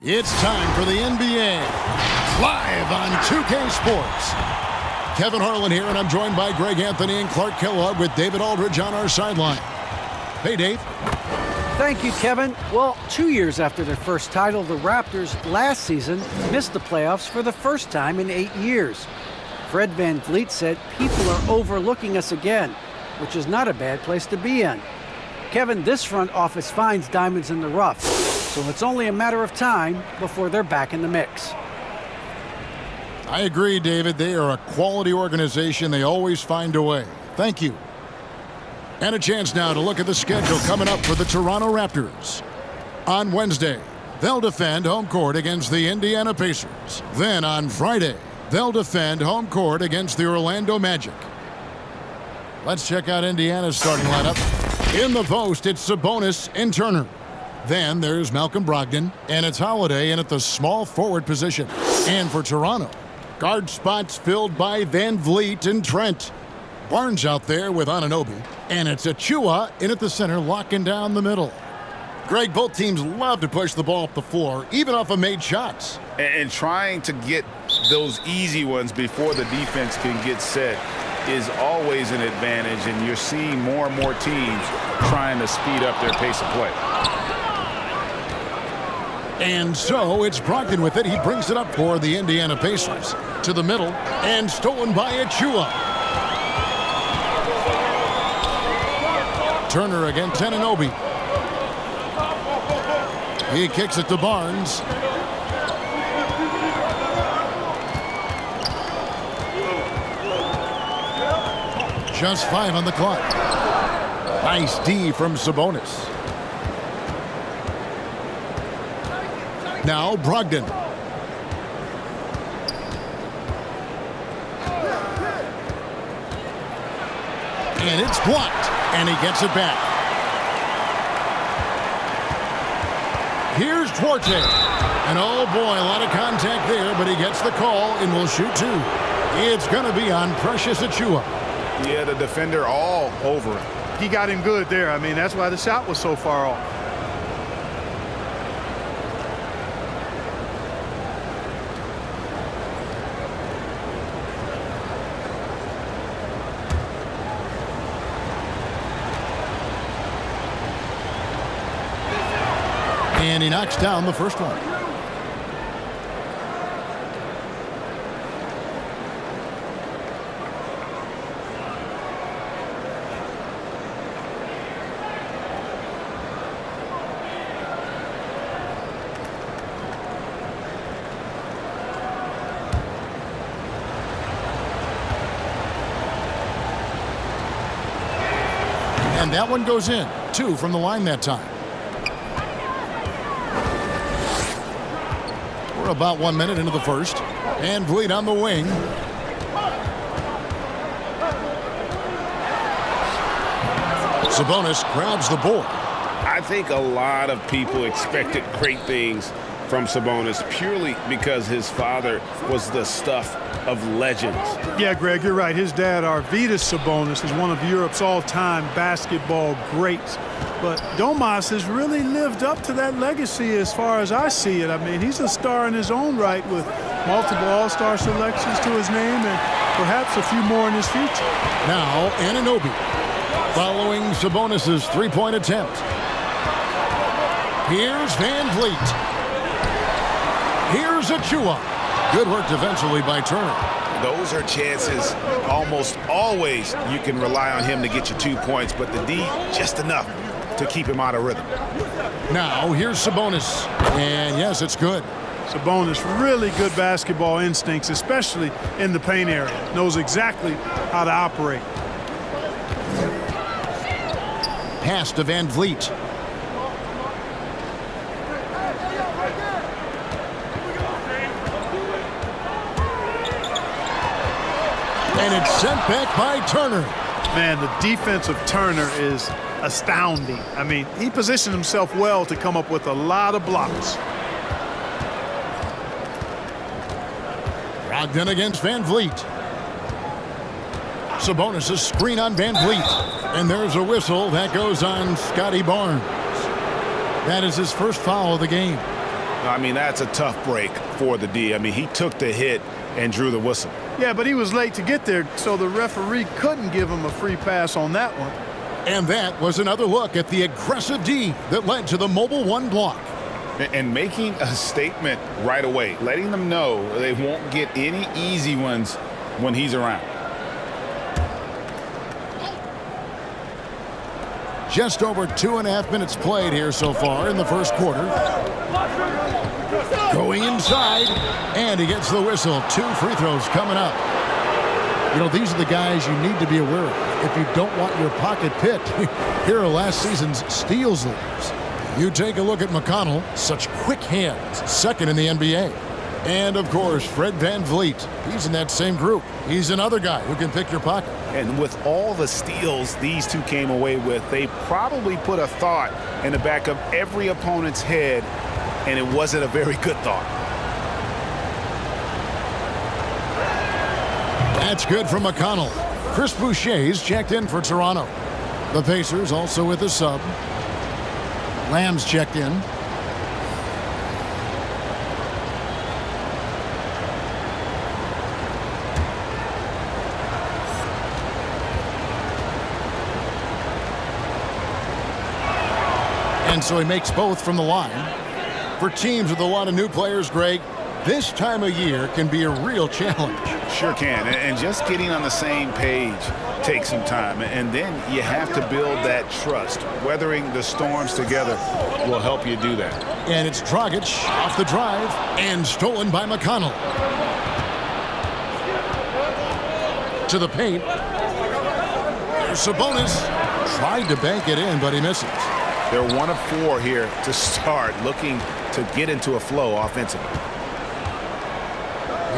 It's time for the NBA, live on 2K Sports. Kevin Harlan here, and I'm joined by Greg Anthony and Clark Kellogg with David Aldridge on our sideline. Hey, Dave. Thank you, Kevin. Well, 2 years after their first title, the Raptors last season missed the playoffs for the first time in 8 years. Fred VanVleet said people are overlooking us again, which is not a bad place to be in. Kevin, this front office finds diamonds in the rough, so it's only a matter of time before they're back in the mix. I agree, David. They are a quality organization. They always find a way. Thank you. And a chance now to look at the schedule coming up for the Toronto Raptors. On Wednesday, they'll defend home court against the Indiana Pacers. Then on Friday, they'll defend home court against the Orlando Magic. Let's check out Indiana's starting lineup. In the post, it's Sabonis and Turner. Then there's Malcolm Brogdon, and it's Holiday in at the small forward position. And for Toronto, guard spots filled by VanVleet and Trent. Barnes out there with Anunoby, and it's Achua in at the center, locking down the middle. Greg, both teams love to push the ball up the floor, even off of made shots. And trying to get those easy ones before the defense can get set is always an advantage, and you're seeing more and more teams trying to speed up their pace of play. And so it's Brogdon with it. He brings it up for the Indiana Pacers. To the middle, and stolen by Achua. Turner against Anunoby. He kicks it to Barnes. Just 5 on the clock. Nice D from Sabonis. Now Brogdon. And it's blocked, and he gets it back. Here's Duarte. And oh boy, a lot of contact there, but he gets the call and will shoot 2. It's going to be on Precious Achua. Yeah, the defender all over him. He got him good there. I mean, that's why the shot was so far off. And he knocks down the first one. And that one goes in. 2 from the line that time. We're about 1 minute into the first. VanVleet on the wing. Sabonis grabs the board. I think a lot of people expected great things from Sabonis purely because his father was the stuff of legends. Yeah, Greg, you're right. His dad, Arvydas Sabonis, is one of Europe's all-time basketball greats. But Domas has really lived up to that legacy as far as I see it. I mean, he's a star in his own right with multiple all-star selections to his name and perhaps a few more in his future. Now, Anunoby following Sabonis' three-point attempt. Here's VanVleet. Here's Achua. Good work defensively by Turner. Those are chances almost always you can rely on him to get you 2 points, but the D just enough to keep him out of rhythm. Now here's Sabonis. And yes, it's good. Sabonis, really good basketball instincts, especially in the paint area. Knows exactly how to operate. Pass to VanVleet. And it's sent back by Turner. Man, the defense of Turner is astounding. I mean, he positioned himself well to come up with a lot of blocks. Brogdon against VanVleet. Sabonis' screen on VanVleet. And there's a whistle that goes on Scotty Barnes. That is his first foul of the game. I mean, that's a tough break for the D. I mean, he took the hit and drew the whistle. Yeah, but he was late to get there, so the referee couldn't give him a free pass on that one. And that was another look at the aggressive D that led to the mobile one block. And making a statement right away, letting them know they won't get any easy ones when he's around. Just over 2.5 minutes played here so far in the first quarter. Going inside, and he gets the whistle. 2 free throws coming up. You know, these are the guys you need to be aware of if you don't want your pocket picked. Here are last season's steals leaders. You take a look at McConnell, such quick hands, second in the NBA. And, of course, Fred VanVleet. He's in that same group. He's another guy who can pick your pocket. And with all the steals these two came away with, they probably put a thought in the back of every opponent's head, and it wasn't a very good thought. That's good from McConnell. Chris Boucher's checked in for Toronto. The Pacers also with a sub. Lamb's checked in. And so he makes both from the line. For teams with a lot of new players, Greg, this time of year can be a real challenge. Sure can. And just getting on the same page takes some time. And then you have to build that trust. Weathering the storms together will help you do that. And it's Dragic off the drive and stolen by McConnell. To the paint. There's Sabonis. Tried to bank it in, but he misses. They're 1 of 4 here to start, looking to get into a flow offensively.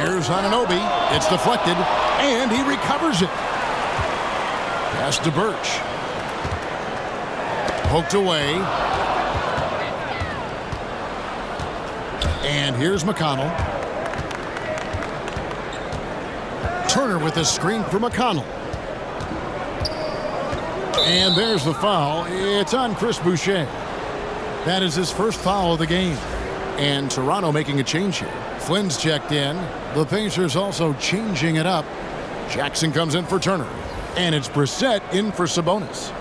Here's Anunoby. It's deflected, and he recovers it. Pass to Birch. Poked away. And here's McConnell. Turner with a screen for McConnell. And there's the foul. It's on Chris Boucher. That is his first foul of the game. And Toronto making a change here. Flynn's checked in. The Pacers also changing it up. Jackson comes in for Turner. And it's Brissett in for Sabonis.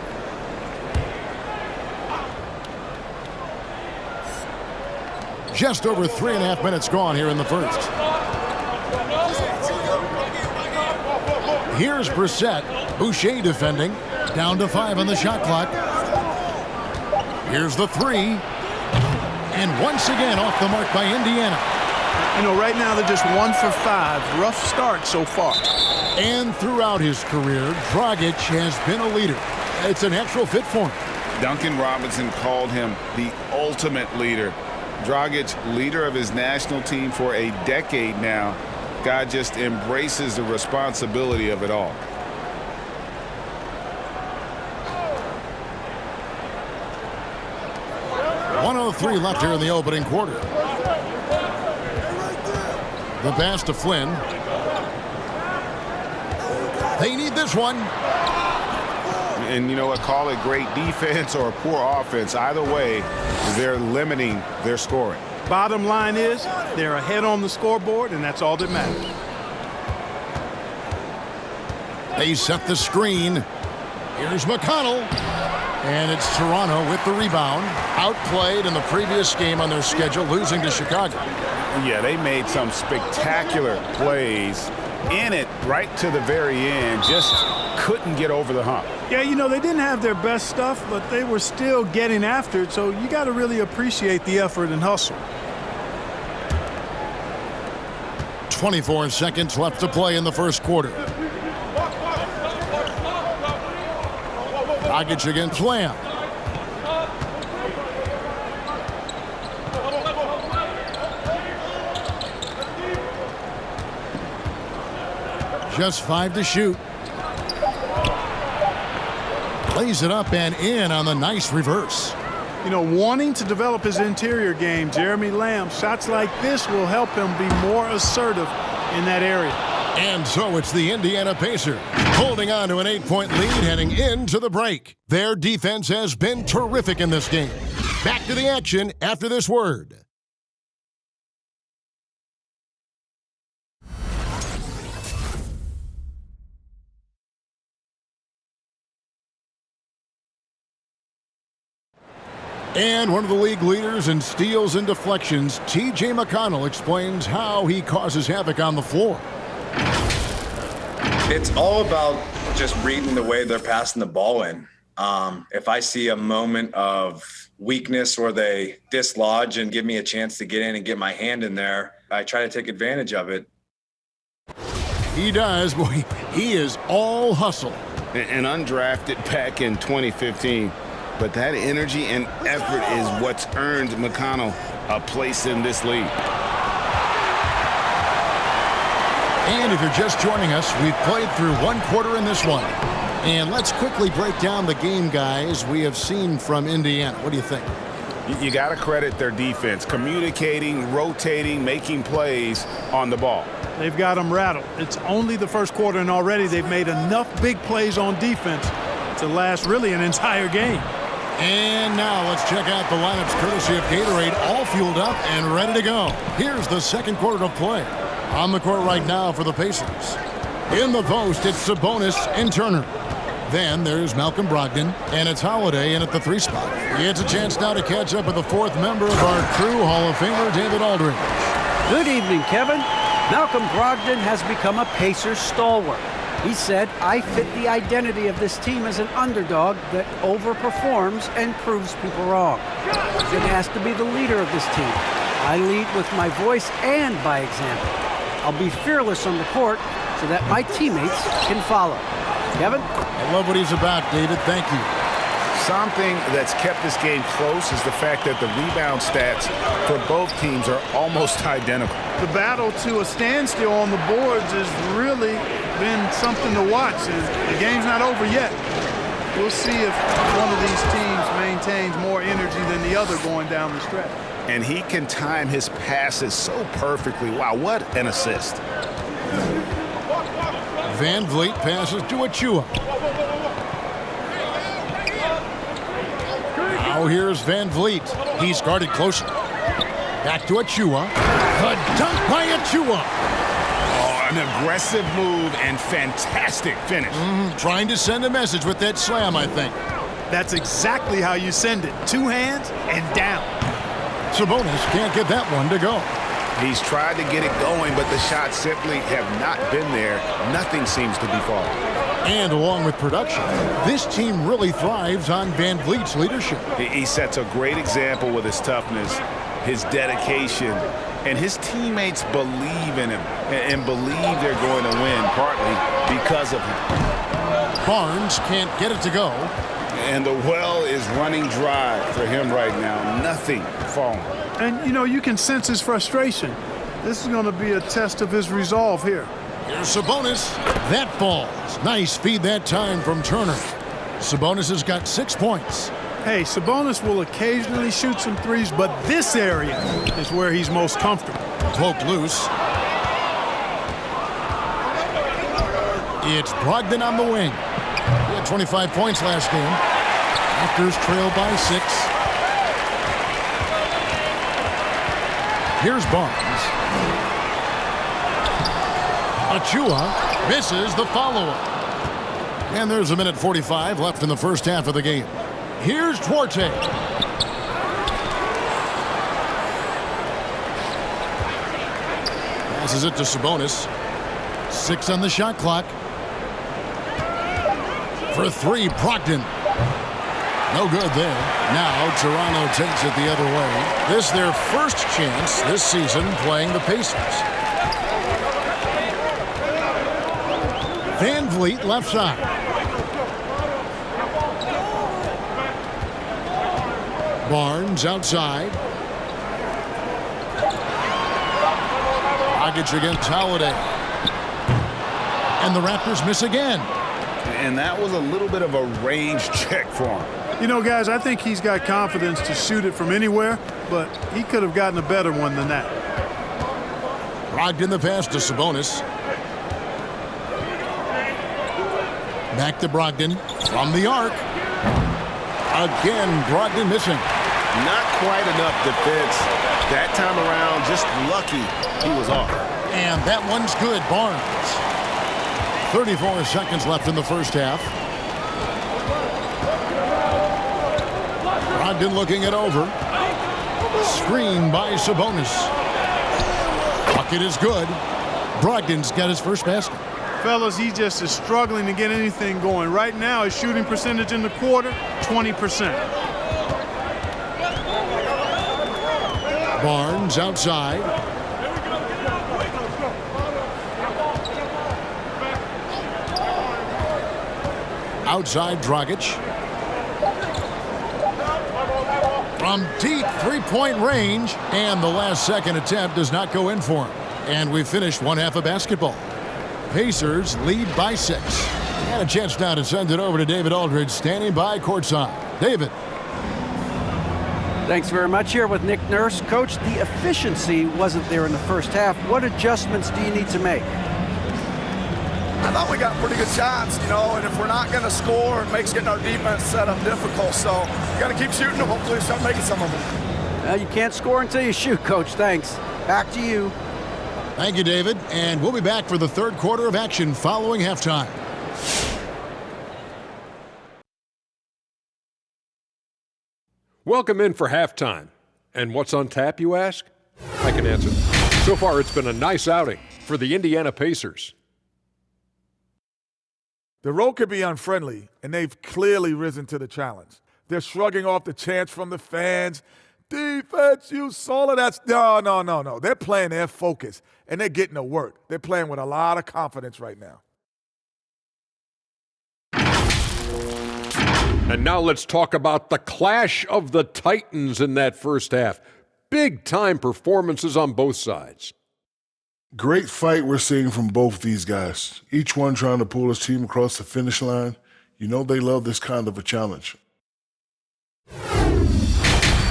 Just over 3.5 minutes gone here in the first. Here's Brissett. Boucher defending. Down to 5 on the shot clock. Here's the 3. And once again off the mark by Indiana. You know, right now they're just 1 for 5. Rough start so far. And throughout his career, Dragic has been a leader. It's a natural fit for him. Duncan Robinson called him the ultimate leader. Dragic, leader of his national team for a decade now. God just embraces the responsibility of it all. .103 left here in the opening quarter. The pass to Flynn. They need this one. And you know what? Call it great defense or poor offense. Either way, they're limiting their scoring. Bottom line is they're ahead on the scoreboard, and that's all that matters. They set the screen. Here's McConnell. And it's Toronto with the rebound. Outplayed in the previous game on their schedule, losing to Chicago. Yeah, they made some spectacular plays in it right to the very end. Just couldn't get over the hump. Yeah, you know, they didn't have their best stuff, but they were still getting after it, so you got to really appreciate the effort and hustle. 24 seconds left to play in the first quarter. Dragic against Lamb. Just 5 to shoot. Plays it up and in on the nice reverse. You know, wanting to develop his interior game, Jeremy Lamb, shots like this will help him be more assertive in that area. And so it's the Indiana Pacers holding on to an 8-point lead heading into the break. Their defense has been terrific in this game. Back to the action after this word. And one of the league leaders in steals and deflections, T.J. McConnell, explains how he causes havoc on the floor. It's all about just reading the way they're passing the ball in. If I see a moment of weakness or they dislodge and give me a chance to get in and get my hand in there, I try to take advantage of it. He does. Boy, he is all hustle. And undrafted back in 2015. But that energy and effort is what's earned McConnell a place in this league. And if you're just joining us, we've played through one quarter in this one. And let's quickly break down the game, guys, we have seen from Indiana. What do you think? You got to credit their defense, communicating, rotating, making plays on the ball. They've got them rattled. It's only the first quarter, and already they've made enough big plays on defense to last really an entire game. And now let's check out the lineups courtesy of Gatorade, all fueled up and ready to go. Here's the second quarter of play. On the court right now for the Pacers. In the post, it's Sabonis and Turner. Then there's Malcolm Brogdon, and it's Holiday in at the 3 spot. It's a chance now to catch up with the 4th member of our crew, Hall of Famer David Aldridge. Good evening, Kevin. Malcolm Brogdon has become a Pacers stalwart. He said, "I fit the identity of this team as an underdog that overperforms and proves people wrong. I've been asked to be the leader of this team. I lead with my voice and by example. I'll be fearless on the court so that my teammates can follow." Kevin? I love what he's about, David. Thank you. Something that's kept this game close is the fact that the rebound stats for both teams are almost identical. The battle to a standstill on the boards has really been something to watch. The game's not over yet. We'll see if one of these teams maintains more energy than the other going down the stretch. And he can time his passes so perfectly. Wow, what an assist. Van Vliet passes to Achua. Now here's Van Vliet. He's guarded closely. Back to Achua. The dunk by Achua. Oh, an aggressive move and fantastic finish. Trying to send a message with that slam, I think. That's exactly how you send it. 2 hands and down. Sabonis can't get that one to go. He's tried to get it going, but the shots simply have not been there. Nothing seems to be falling. And along with production, this team really thrives on Van Vliet's leadership. He sets a great example with his toughness, his dedication, and his teammates believe in him and believe they're going to win, partly because of him. Barnes can't get it to go. And the well is running dry for him right now. Nothing falling. And, you know, you can sense his frustration. This is going to be a test of his resolve here. Here's Sabonis. That falls. Nice feed that time from Turner. Sabonis has got 6 points. Hey, Sabonis will occasionally shoot some threes, but this area is where he's most comfortable. Poked loose. It's Brogdon on the wing. He had 25 points last game. Raptors trail by 6. Here's Barnes. Achua misses the follow-up. And there's a minute 45 left in the first half of the game. Here's Duarte. Passes it to Sabonis. 6 on the shot clock. For 3, Brogdon. No good there. Now Toronto takes it the other way. This is their first chance this season playing the Pacers. Van Vliet left side. Barnes outside. Dragic against Holiday. And the Raptors miss again. And that was a little bit of a range check for him. You know, guys, I think he's got confidence to shoot it from anywhere, but he could have gotten a better one than that. Brogdon the pass to Sabonis. Back to Brogdon from the arc. Again, Brogdon missing. Not quite enough defense. That time around, just lucky he was off. And that one's good, Barnes. 34 seconds left in the first half. Brogdon looking it over. Screen by Sabonis. Bucket is good. Brogdon's got his first basket. Fellas, he just is struggling to get anything going. Right now, his shooting percentage in the quarter, 20%. Barnes outside. Outside Dragic. From deep three-point range, and the last second attempt does not go in for him. And we've finished one half of basketball. Pacers lead by 6. And a chance now to send it over to David Aldridge, standing by courtside. David. Thanks very much. Here with Nick Nurse. Coach, the efficiency wasn't there in the first half. What adjustments do you need to make? I thought we got pretty good shots, and if we're not going to score, it makes getting our defense set up difficult. So you got to keep shooting and hopefully start making some of them. You can't score until you shoot, Coach. Thanks. Back to you. Thank you, David. And we'll be back for the third quarter of action following halftime. Welcome in for halftime. And what's on tap, you ask? I can answer. So far, it's been a nice outing for the Indiana Pacers. The road could be unfriendly, and they've clearly risen to the challenge. They're shrugging off the chants from the fans. Defense, you solid. No. They're playing their focus, and they're getting to work. They're playing with a lot of confidence right now. And now let's talk about the clash of the Titans in that first half. Big-time performances on both sides. Great fight we're seeing from both these guys. Each one trying to pull his team across the finish line. You know they love this kind of a challenge.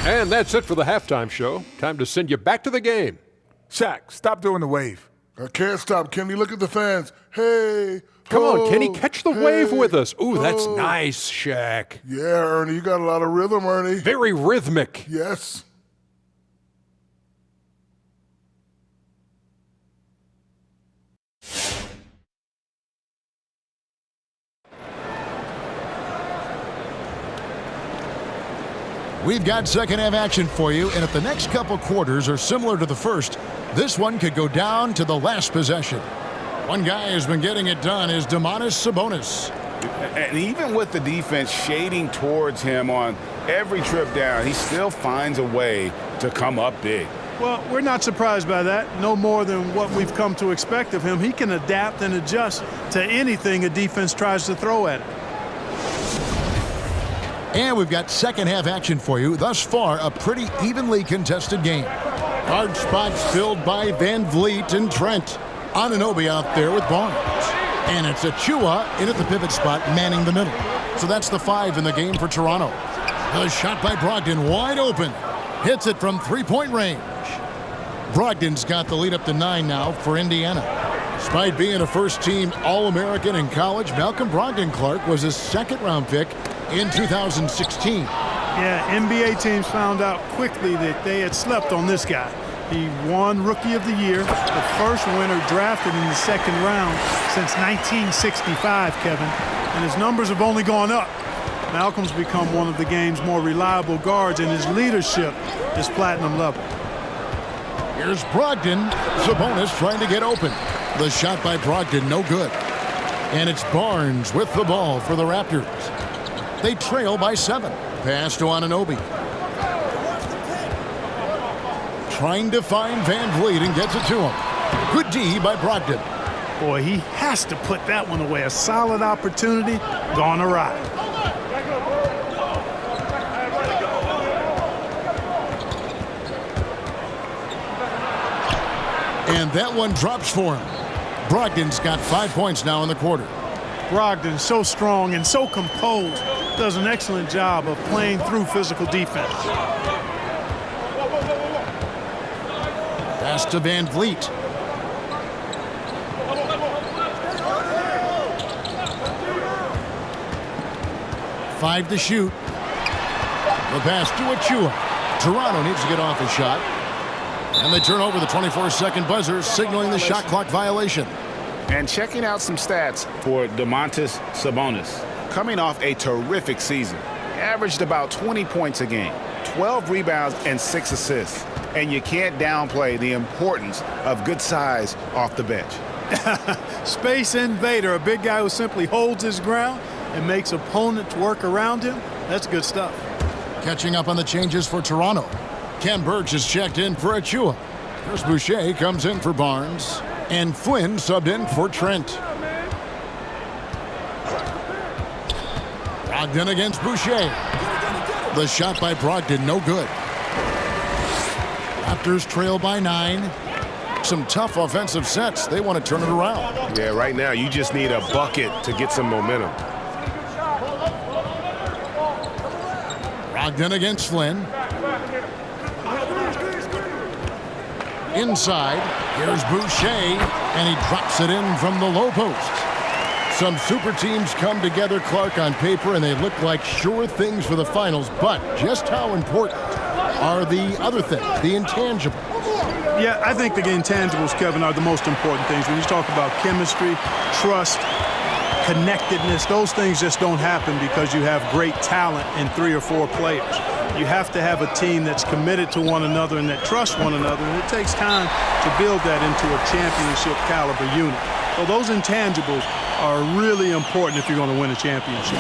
And that's it for the halftime show. Time to send you back to the game. Shaq, stop doing the wave. I can't stop, Kenny. Look at the fans. Hey. Come on, Kenny, catch the wave with us. Ooh, that's oh. nice, Shaq. Yeah, Ernie, you got a lot of rhythm, Ernie. Very rhythmic. Yes. We've got second half action for you, and if the next couple quarters are similar to the first, this one could go down to the last possession. One guy who's been getting it done is Domantas Sabonis. And even with the defense shading towards him on every trip down, he still finds a way to come up big. Well, we're not surprised by that. No more than what we've come to expect of him. He can adapt and adjust to anything a defense tries to throw at him. And we've got second half action for you. Thus far, a pretty evenly contested game. Hard spots filled by Van Vliet and Trent. Anunoby out there with Barnes. And it's Achua in at the pivot spot, manning the middle. So that's the 5 in the game for Toronto. The shot by Brogdon, wide open. Hits it from three-point range. Brogdon's got the lead up to 9 now for Indiana. Despite being a first-team All-American in college, Malcolm Brogdon Clark was a second-round pick in 2016. Yeah, NBA teams found out quickly that they had slept on this guy. He won Rookie of the Year, the first winner drafted in the second round since 1965, Kevin. And his numbers have only gone up. Malcolm's become one of the game's more reliable guards, and his leadership is platinum level. Here's Brogdon. Sabonis trying to get open. The shot by Brogdon, no good. And it's Barnes with the ball for the Raptors. They trail by 7. Pass to Anunoby. Trying to find Van Vliet and gets it to him. Good D by Brogdon. Boy, he has to put that one away. A solid opportunity gone awry. And that one drops for him. Brogdon's got 5 points now in the quarter. Brogdon, so strong and so composed, does an excellent job of playing through physical defense. Pass to Van Vliet. Five to shoot. The pass to Achua. Toronto needs to get off his shot. And they turn over the 24-second buzzer, signaling the shot clock violation. And checking out some stats for Domantas Sabonis. Coming off a terrific season. averaged about 20 points a game, 12 rebounds, and 6 assists. And you can't downplay the importance of good size off the bench. Space invader, a big guy who simply holds his ground and makes opponents work around him. That's good stuff. Catching up on the changes for Toronto. Ken Burch is checked in for Achua. Chris Boucher comes in for Barnes. And Flynn subbed in for Trent. Brogdon against Boucher. The shot by Brogdon, no good. Raptors trail by 9. Some tough offensive sets. They want to turn it around. Yeah, right now you just need a bucket to get some momentum. Brogdon against Flynn. Inside, here's Boucher, and he drops it in from the low post. Some super teams come together, Clark, on paper, and they look like sure things for the finals, but just how important are the other things, the intangibles? Yeah, I think the intangibles, Kevin, are the most important things. When you talk about chemistry, trust, connectedness, those things just don't happen because you have great talent in 3 or 4 players. You have to have a team that's committed to one another and that trusts one another, and it takes time to build that into a championship caliber unit. So those intangibles are really important if you're going to win a championship.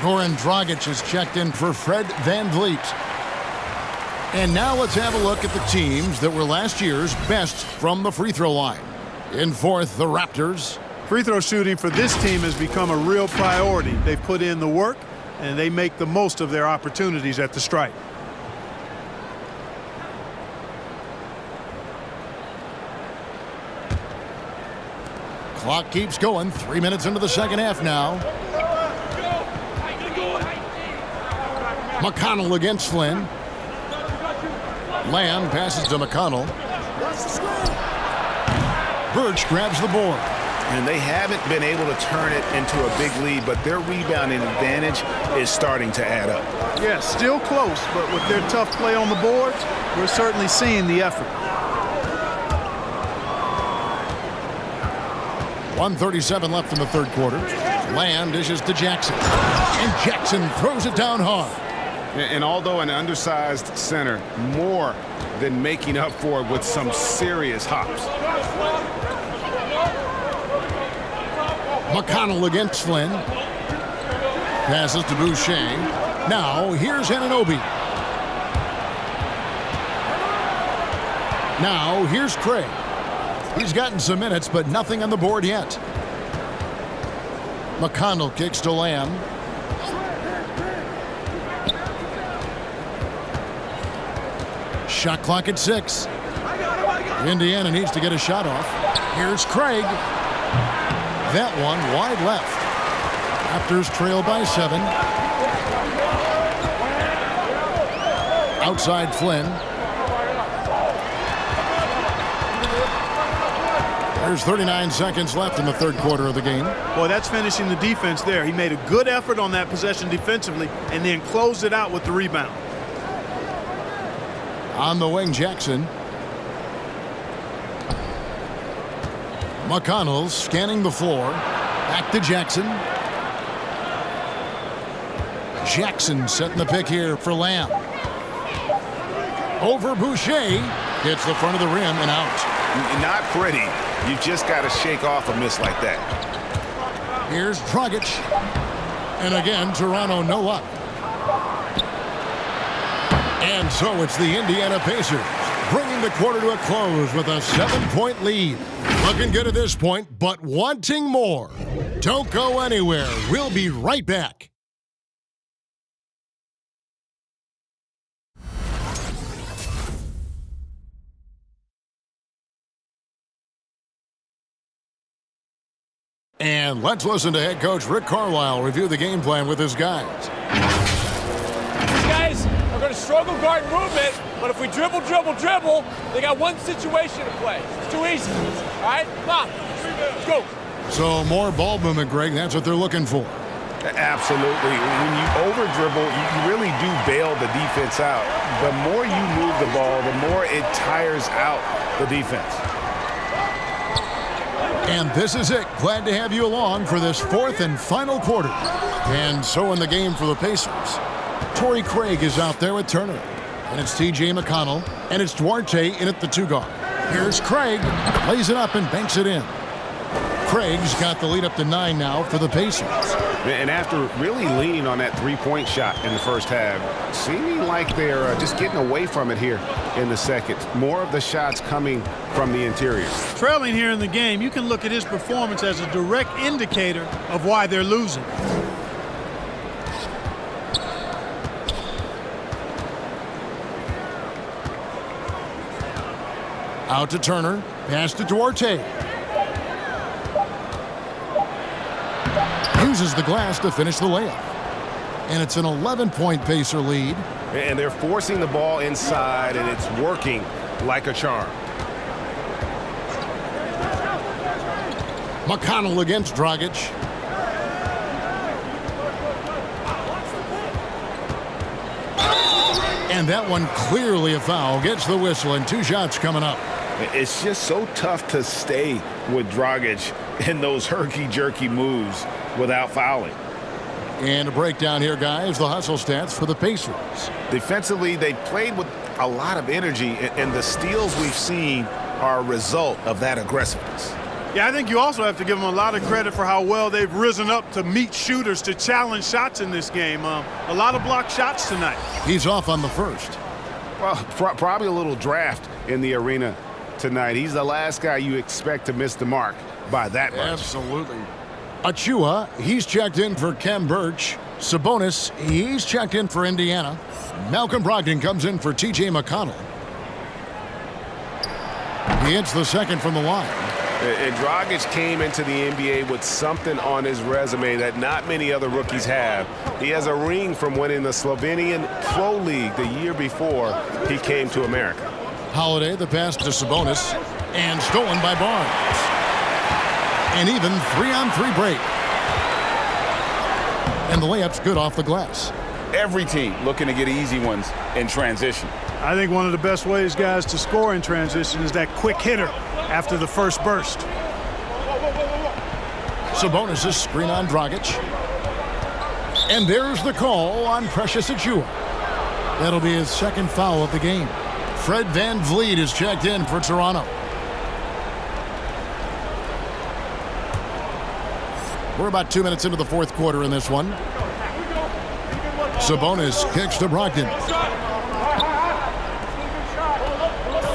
Goran Dragic is checked in for Fred VanVleet. And now let's have a look at the teams that were last year's best from the free throw line. In fourth, the Raptors. Free throw shooting for this team has become a real priority. They've put in the work, and they make the most of their opportunities at the stripe. Clock keeps going. 3 minutes into the second half now. McConnell against Flynn. Lamb passes to McConnell. Birch grabs the board. And they haven't been able to turn it into a big lead, but their rebounding advantage is starting to add up. Yeah, still close, but with their tough play on the boards, we're certainly seeing the effort. 1:37 left in the third quarter. Lamb dishes to Jackson. And Jackson throws it down hard. And although an undersized center, more than making up for it with some serious hops. McConnell against Flynn. Passes to Boucher. Now here's Anunoby. Now here's Craig. He's gotten some minutes, but nothing on the board yet. McConnell kicks to Lamb. Shot clock at 6. Indiana needs to get a shot off. Here's Craig. That one wide left. Raptors trail by 7. Outside Flynn. There's 39 seconds left in the third quarter of the game. Boy, that's finishing the defense there. He made a good effort on that possession defensively and then closed it out with the rebound. On the wing, Jackson. McConnell scanning the floor. Back to Jackson. Jackson setting the pick here for Lamb. Over Boucher. Hits the front of the rim and out. Not pretty. You just got to shake off a miss like that. Here's Dragic. And again, Toronto no luck. And so it's the Indiana Pacers bringing the quarter to a close with a 7-point lead. Looking good at this point, but wanting more. Don't go anywhere. We'll be right back. And let's listen to head coach Rick Carlisle review the game plan with his guys. These guys are going to struggle guard movement, but if we dribble, they got one situation to play. It's too easy. All right? Come on. Let's go. So more ball movement, Greg. That's what they're looking for. Absolutely. When you over-dribble, you really do bail the defense out. The more you move the ball, the more it tires out the defense. And this is it. Glad to have you along for this fourth and final quarter. And so in the game for the Pacers, Torrey Craig is out there with Turner. And it's T.J. McConnell. And it's Duarte in at the 2 guard. Here's Craig. Lays it up and banks it in. Craig's got the lead up to 9 now for the Pacers. And after really leaning on that three-point shot in the first half, seeming like they're just getting away from it here in the second. More of the shots coming from the interior. Trailing here in the game, you can look at his performance as a direct indicator of why they're losing. Out to Turner. Pass to Duarte. Uses the glass to finish the layup. And it's an 11-point Pacer lead. And they're forcing the ball inside, and it's working like a charm. McConnell against Dragic. And that one clearly a foul. Gets the whistle, and 2 shots coming up. It's just so tough to stay with Dragic in those herky-jerky moves without fouling. And a breakdown here, guys. The hustle stats for the Pacers. Defensively, they played with a lot of energy, and the steals we've seen are a result of that aggressiveness. Yeah, I think you also have to give them a lot of credit for how well they've risen up to meet shooters, to challenge shots in this game. A lot of blocked shots tonight. He's off on the first. Well, probably a little draft in the arena tonight. He's the last guy you expect to miss the mark by that much. Absolutely. Achua, he's checked in for Kem Birch. Sabonis, he's checked in for Indiana. Malcolm Brogdon comes in for T.J. McConnell. He hits the second from the line. And Dragic came into the NBA with something on his resume that not many other rookies have. He has a ring from winning the Slovenian Pro League the year before he came to America. Holiday, the pass to Sabonis, and stolen by Barnes. An even 3-on-3 break. And the layup's good off the glass. Every team looking to get easy ones in transition. I think one of the best ways, guys, to score in transition is that quick hitter after the first burst. Sabonis' screen on Dragic. And there's the call on Precious Achua. That'll be his second foul of the game. Fred VanVleet is checked in for Toronto. We're about 2 minutes into the fourth quarter in this one. Sabonis kicks to Brogdon.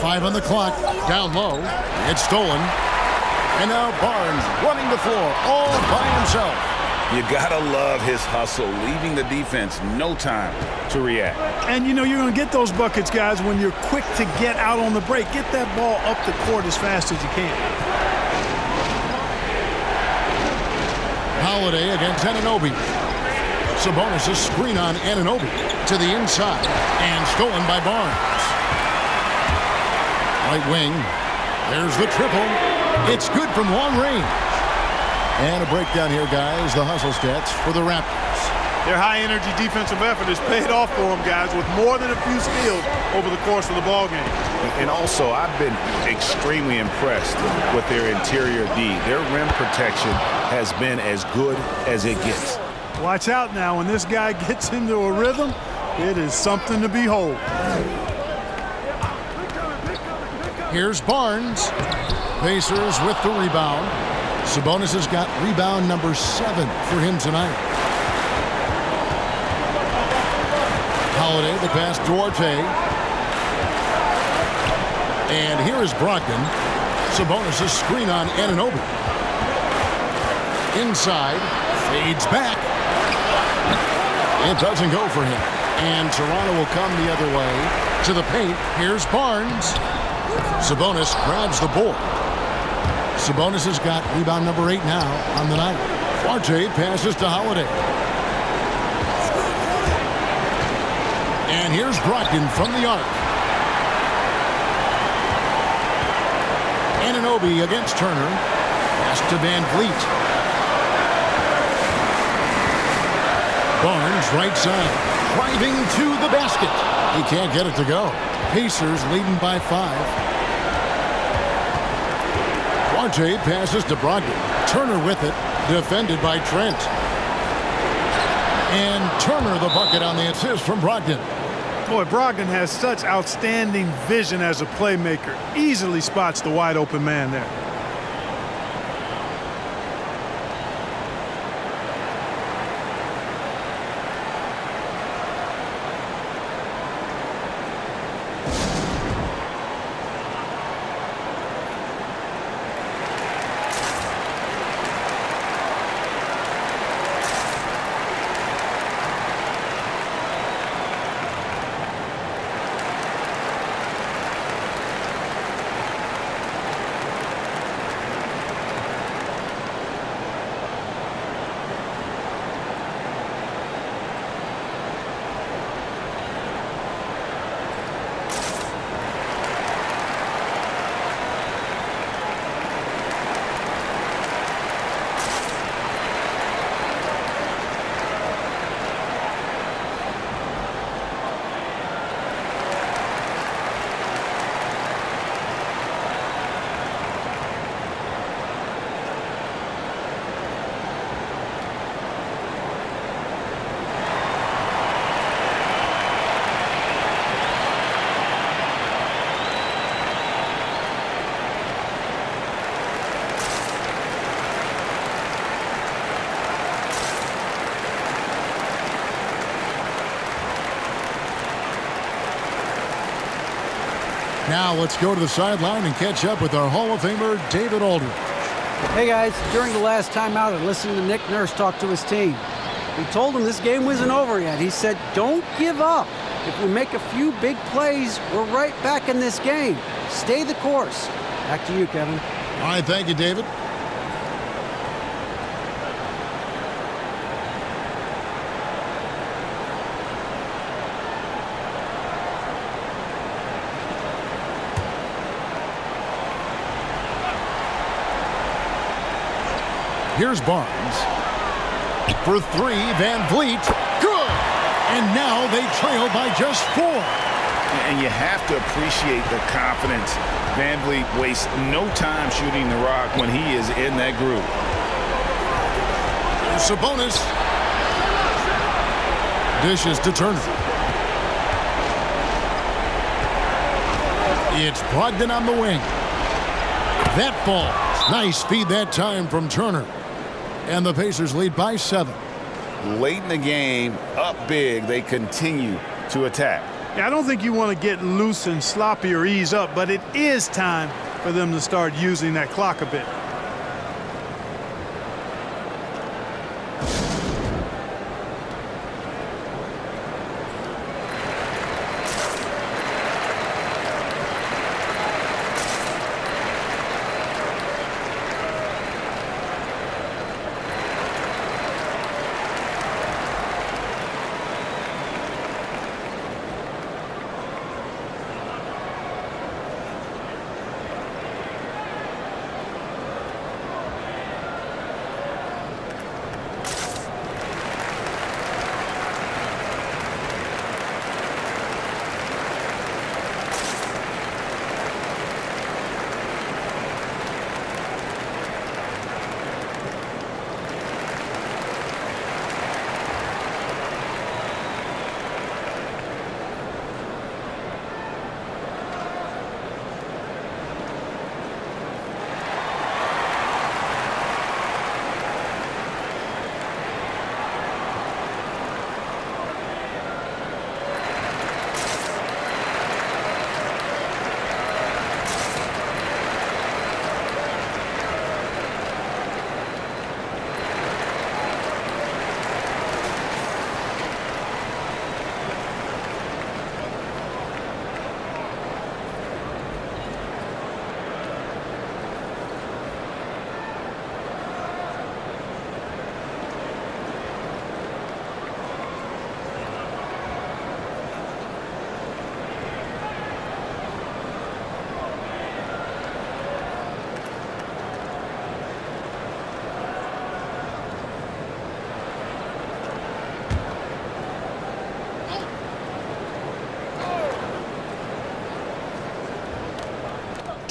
5 on the clock, down low. It's stolen. And now Barnes running the floor all by himself. You gotta love his hustle, leaving the defense no time to react. And you know you're going to get those buckets, guys, when you're quick to get out on the break. Get that ball up the court as fast as you can. Holiday against Anunoby. Sabonis' screen on Anunoby to the inside and stolen by Barnes. Right wing. There's the triple. It's good from long range. And a breakdown here, guys. The hustle stats for the Raptors. Their high-energy defensive effort has paid off for them, guys, with more than a few steals over the course of the ball game. And also, I've been extremely impressed with their interior D. Their rim protection has been as good as it gets. Watch out now. When this guy gets into a rhythm, it is something to behold. Here's Barnes. Pacers with the rebound. Sabonis has got rebound number 7 for him tonight. Holiday, the pass, Duarte. And here is Brogdon. Sabonis' screen on Anunoby. Inside, fades back. It doesn't go for him. And Toronto will come the other way to the paint. Here's Barnes. Sabonis grabs the board. Sabonis has got rebound number 8 now on the night. Duarte passes to Holiday. And here's Brogdon from the arc. Anunoby against Turner. Pass to Van Vliet. Barnes right side. Driving to the basket. He can't get it to go. Pacers leading by 5. Duarte passes to Brogdon. Turner with it. Defended by Trent. And Turner the bucket on the assist from Brogdon. Boy, Brogdon has such outstanding vision as a playmaker. Easily spots the wide open man there. Now let's go to the sideline and catch up with our Hall of Famer, David Aldridge. Hey guys, during the last timeout, I listened to Nick Nurse talk to his team. He told them this game wasn't over yet. He said, don't give up. If we make a few big plays, we're right back in this game. Stay the course. Back to you, Kevin. All right, thank you, David. Here's Barnes. For 3, Van Vliet. Good! And now they trail by just 4. And you have to appreciate the confidence. Van Vliet wastes no time shooting the rock when he is in that groove. Sabonis. Dishes to Turner. It's Brogdon on the wing. That falls. Nice feed that time from Turner. And the Pacers lead by 7. Late in the game, up big, they continue to attack. Yeah, I don't think you want to get loose and sloppy or ease up, but it is time for them to start using that clock a bit.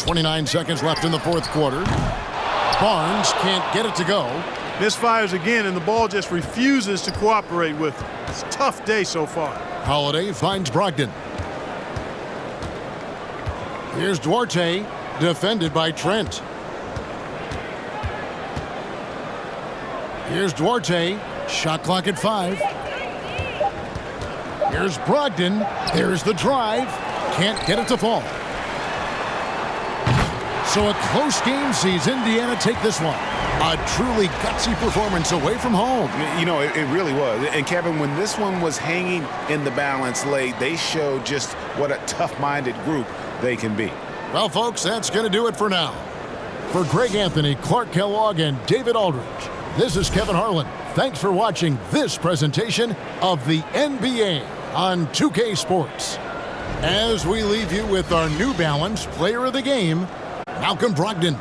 29 seconds left in the fourth quarter. Barnes can't get it to go. Misfires again, and the ball just refuses to cooperate with him. It's a tough day so far. Holiday finds Brogdon. Here's Duarte, defended by Trent. Here's Duarte, shot clock at 5. Here's Brogdon, there's the drive, can't get it to fall. So a close game sees Indiana take this one. A truly gutsy performance away from home. You know, it really was. And Kevin, when this one was hanging in the balance late, they showed just what a tough-minded group they can be. Well, folks, that's going to do it for now. For Greg Anthony, Clark Kellogg, and David Aldridge, this is Kevin Harlan. Thanks for watching this presentation of the NBA on 2K Sports. As we leave you with our New Balance Player of the Game, Malcolm Brogdon.